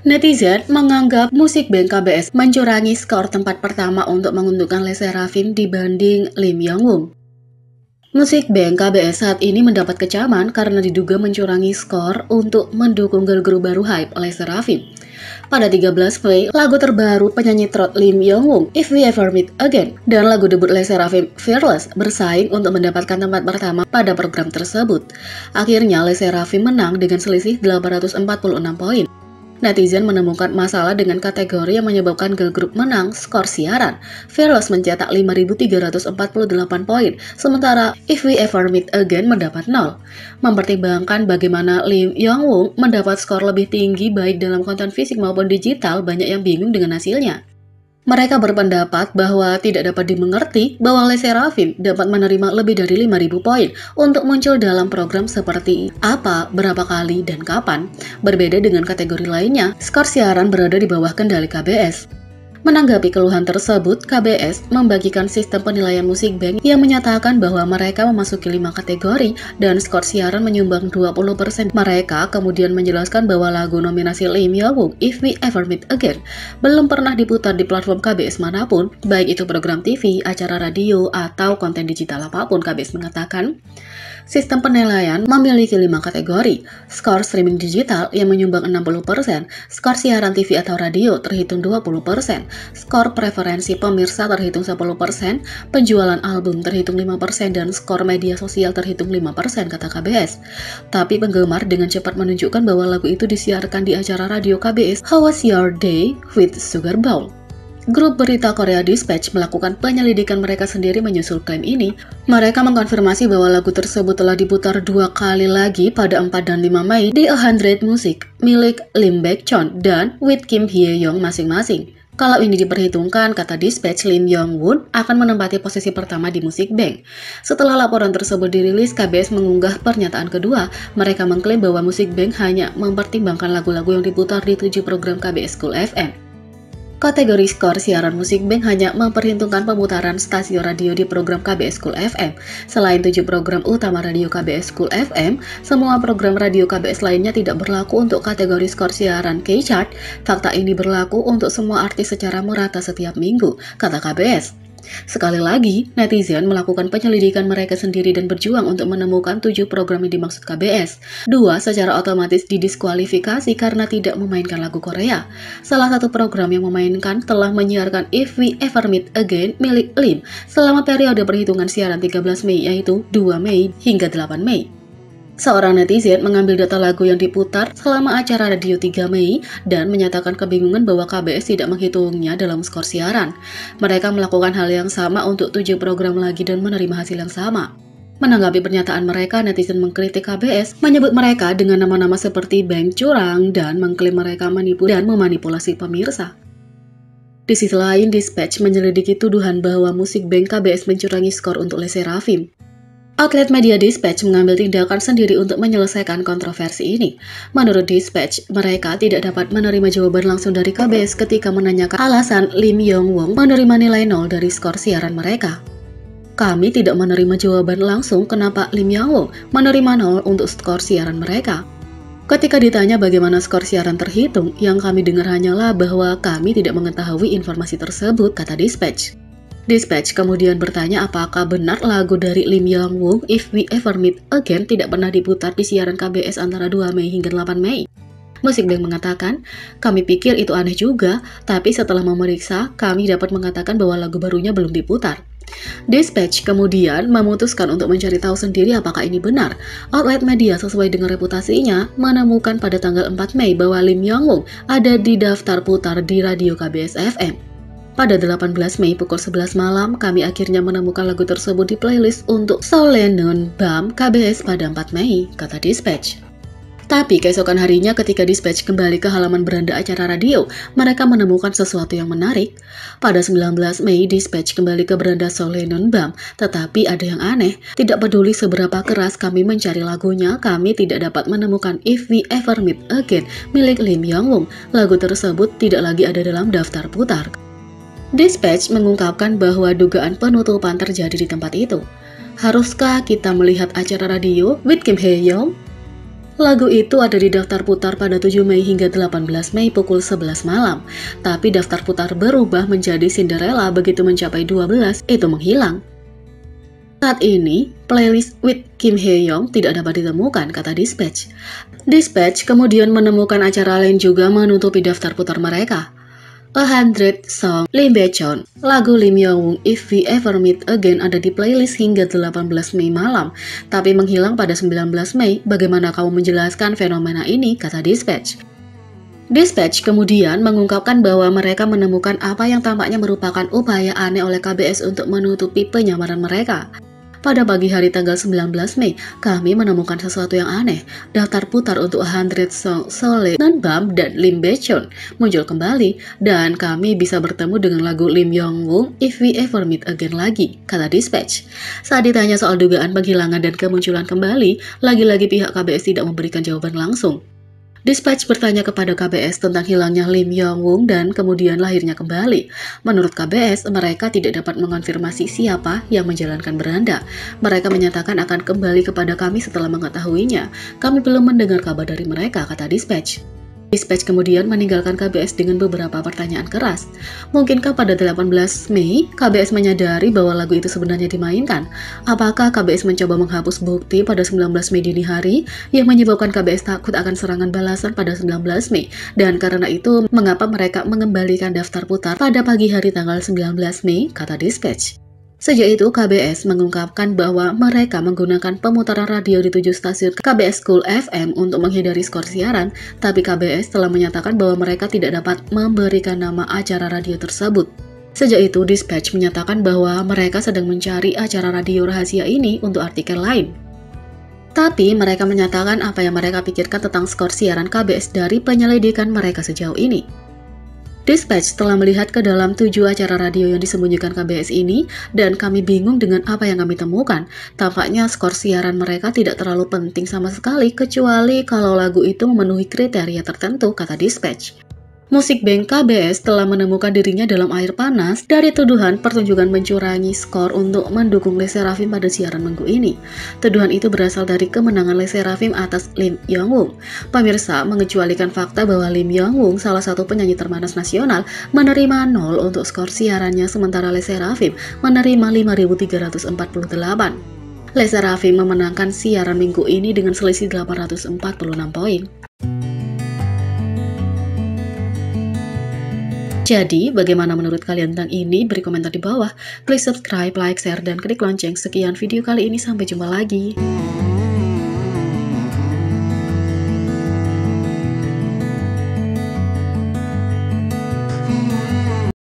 Netizen menganggap musik band KBS mencurangi skor tempat pertama untuk menguntungkan LE SSERAFIM dibanding Lim Young-woong. Musik band KBS saat ini mendapat kecaman karena diduga mencurangi skor untuk mendukung girl group baru HYBE LE SSERAFIM. Pada 13 Mei, lagu terbaru penyanyi trot Lim Young-woong, If We Ever Meet Again, dan lagu debut LE SSERAFIM, Fearless, bersaing untuk mendapatkan tempat pertama pada program tersebut. Akhirnya LE SSERAFIM menang dengan selisih 846 poin. Netizen menemukan masalah dengan kategori yang menyebabkan girl group menang skor siaran. Fearless mencetak 5.348 poin, sementara If We Ever Meet Again mendapat 0. Mempertimbangkan bagaimana Lim Young-woong mendapat skor lebih tinggi baik dalam konten fisik maupun digital, banyak yang bingung dengan hasilnya. Mereka berpendapat bahwa tidak dapat dimengerti bahwa LE SSERAFIM dapat menerima lebih dari 5.000 poin untuk muncul dalam program seperti apa, berapa kali, dan kapan. Berbeda dengan kategori lainnya, skor siaran berada di bawah kendali KBS. Menanggapi keluhan tersebut, KBS membagikan sistem penilaian musik band yang menyatakan bahwa mereka memasuki 5 kategori dan skor siaran menyumbang 20%. Mereka kemudian menjelaskan bahwa lagu nominasi Lim Young-woong, If We Ever Meet Again, belum pernah diputar di platform KBS manapun, baik itu program TV, acara radio, atau konten digital apapun. KBS mengatakan, sistem penilaian memiliki 5 kategori: skor streaming digital yang menyumbang 60%, skor siaran TV atau radio terhitung 20%, skor preferensi pemirsa terhitung 10%, penjualan album terhitung 5%, dan skor media sosial terhitung 5%, kata KBS. Tapi penggemar dengan cepat menunjukkan bahwa lagu itu disiarkan di acara radio KBS, How Was Your Day with Sugar Bowl. Grup berita Korea Dispatch melakukan penyelidikan mereka sendiri menyusul klaim ini. Mereka mengkonfirmasi bahwa lagu tersebut telah diputar 2 kali lagi pada 4 dan 5 Mei di 100 Music milik Lim Baek-chon dan with Kim Hye-young masing-masing. Kalau ini diperhitungkan, kata Dispatch, Lim Young-woong akan menempati posisi pertama di Musik Bank. Setelah laporan tersebut dirilis, KBS mengunggah pernyataan kedua. Mereka mengklaim bahwa Musik Bank hanya mempertimbangkan lagu-lagu yang diputar di 7 program KBS Cool FM. Kategori skor siaran Musik Bank hanya memperhitungkan pemutaran stasiun radio di program KBS Cool FM. Selain 7 program utama radio KBS Cool FM, semua program radio KBS lainnya tidak berlaku untuk kategori skor siaran K-Chart. Fakta ini berlaku untuk semua artis secara merata setiap minggu, kata KBS. Sekali lagi, netizen melakukan penyelidikan mereka sendiri dan berjuang untuk menemukan 7 program yang dimaksud KBS. 2 secara otomatis didiskualifikasi karena tidak memainkan lagu Korea. Salah satu program yang memainkan telah menyiarkan If We Ever Meet Again milik Lim selama periode perhitungan siaran 13 Mei, yaitu 2 Mei hingga 8 Mei. Seorang netizen mengambil data lagu yang diputar selama acara radio 3 Mei dan menyatakan kebingungan bahwa KBS tidak menghitungnya dalam skor siaran. Mereka melakukan hal yang sama untuk 7 program lagi dan menerima hasil yang sama. Menanggapi pernyataan mereka, netizen mengkritik KBS, menyebut mereka dengan nama-nama seperti bank curang dan mengklaim mereka menipu dan memanipulasi pemirsa. Di sisi lain, Dispatch menyelidiki tuduhan bahwa Musik Bank KBS mencurangi skor untuk LE SSERAFIM. Outlet media Dispatch mengambil tindakan sendiri untuk menyelesaikan kontroversi ini. Menurut Dispatch, mereka tidak dapat menerima jawaban langsung dari KBS ketika menanyakan alasan Lim Young-woong menerima nilai 0 dari skor siaran mereka. Kami tidak menerima jawaban langsung kenapa Lim Young-woong menerima 0 untuk skor siaran mereka. Ketika ditanya bagaimana skor siaran terhitung, yang kami dengar hanyalah bahwa kami tidak mengetahui informasi tersebut, kata Dispatch. Dispatch kemudian bertanya apakah benar lagu dari Lim Young-woong, If We Ever Meet Again, tidak pernah diputar di siaran KBS antara 2 Mei hingga 8 Mei. Musik Bank mengatakan, kami pikir itu aneh juga, tapi setelah memeriksa, kami dapat mengatakan bahwa lagu barunya belum diputar. Dispatch kemudian memutuskan untuk mencari tahu sendiri apakah ini benar. Outlet media sesuai dengan reputasinya menemukan pada tanggal 4 Mei bahwa Lim Young-woong ada di daftar putar di radio KBS FM. Pada 18 Mei pukul 11 malam, kami akhirnya menemukan lagu tersebut di playlist untuk Soleneun Bam KBS pada 4 Mei, kata Dispatch. Tapi keesokan harinya ketika Dispatch kembali ke halaman beranda acara radio, mereka menemukan sesuatu yang menarik. Pada 19 Mei, Dispatch kembali ke beranda Soleneun Bam, tetapi ada yang aneh. Tidak peduli seberapa keras kami mencari lagunya, kami tidak dapat menemukan If We Ever Meet Again milik Lim Young-woong. Lagu tersebut tidak lagi ada dalam daftar putar. Dispatch mengungkapkan bahwa dugaan penutupan terjadi di tempat itu. Haruskah kita melihat acara radio with Kim Hye-young? Lagu itu ada di daftar putar pada 7 Mei hingga 18 Mei pukul 11 malam. Tapi daftar putar berubah menjadi Cinderella begitu mencapai 12, itu menghilang. Saat ini, playlist with Kim Hye-young tidak dapat ditemukan, kata Dispatch. Dispatch kemudian menemukan acara lain juga menutupi daftar putar mereka. 100 Song Lim Bae-chon, lagu Lim Young-woong If We Ever Meet Again ada di playlist hingga 18 Mei malam, tapi menghilang pada 19 Mei. Bagaimana kamu menjelaskan fenomena ini, kata Dispatch. Dispatch kemudian mengungkapkan bahwa mereka menemukan apa yang tampaknya merupakan upaya aneh oleh KBS untuk menutupi penyamaran mereka. Pada pagi hari tanggal 19 Mei, kami menemukan sesuatu yang aneh. Daftar putar untuk 100 Song Sole, Bam dan Lim Bae-chon muncul kembali, dan kami bisa bertemu dengan lagu Lim Young-woong If We Ever Meet Again lagi, kata Dispatch. Saat ditanya soal dugaan penghilangan dan kemunculan kembali, lagi-lagi pihak KBS tidak memberikan jawaban langsung. Dispatch bertanya kepada KBS tentang hilangnya Lim Young-woong dan kemudian lahirnya kembali. Menurut KBS, mereka tidak dapat mengonfirmasi siapa yang menjalankan beranda. Mereka menyatakan akan kembali kepada kami setelah mengetahuinya. Kami belum mendengar kabar dari mereka, kata Dispatch. Dispatch kemudian meninggalkan KBS dengan beberapa pertanyaan keras. Mungkinkah pada 18 Mei, KBS menyadari bahwa lagu itu sebenarnya dimainkan? Apakah KBS mencoba menghapus bukti pada 19 Mei dini hari yang menyebabkan KBS takut akan serangan balasan pada 19 Mei? Dan karena itu, mengapa mereka mengembalikan daftar putar pada pagi hari tanggal 19 Mei, kata Dispatch. Sejak itu, KBS mengungkapkan bahwa mereka menggunakan pemutaran radio di 7 stasiun KBS Cool FM untuk menghindari skor siaran, tapi KBS telah menyatakan bahwa mereka tidak dapat memberikan nama acara radio tersebut. Sejak itu, Dispatch menyatakan bahwa mereka sedang mencari acara radio rahasia ini untuk artikel lain. Tapi mereka menyatakan apa yang mereka pikirkan tentang skor siaran KBS dari penyelidikan mereka sejauh ini. Dispatch telah melihat ke dalam 7 acara radio yang disembunyikan KBS ini, dan kami bingung dengan apa yang kami temukan. Tampaknya skor siaran mereka tidak terlalu penting sama sekali, kecuali kalau lagu itu memenuhi kriteria tertentu, kata Dispatch. Musik Bank KBS telah menemukan dirinya dalam air panas dari tuduhan pertunjukan mencurangi skor untuk mendukung Le Sserafim pada siaran minggu ini. Tuduhan itu berasal dari kemenangan Le Sserafim atas Lim Young-woong. Pemirsa, mengecualikan fakta bahwa Lim Young-woong, salah satu penyanyi termanas nasional, menerima 0 untuk skor siarannya, sementara Le Sserafim menerima 5.348. Le Sserafim memenangkan siaran minggu ini dengan selisih 846 poin. Jadi, bagaimana menurut kalian tentang ini? Beri komentar di bawah. Please subscribe, like, share, dan klik lonceng. Sekian video kali ini, sampai jumpa lagi.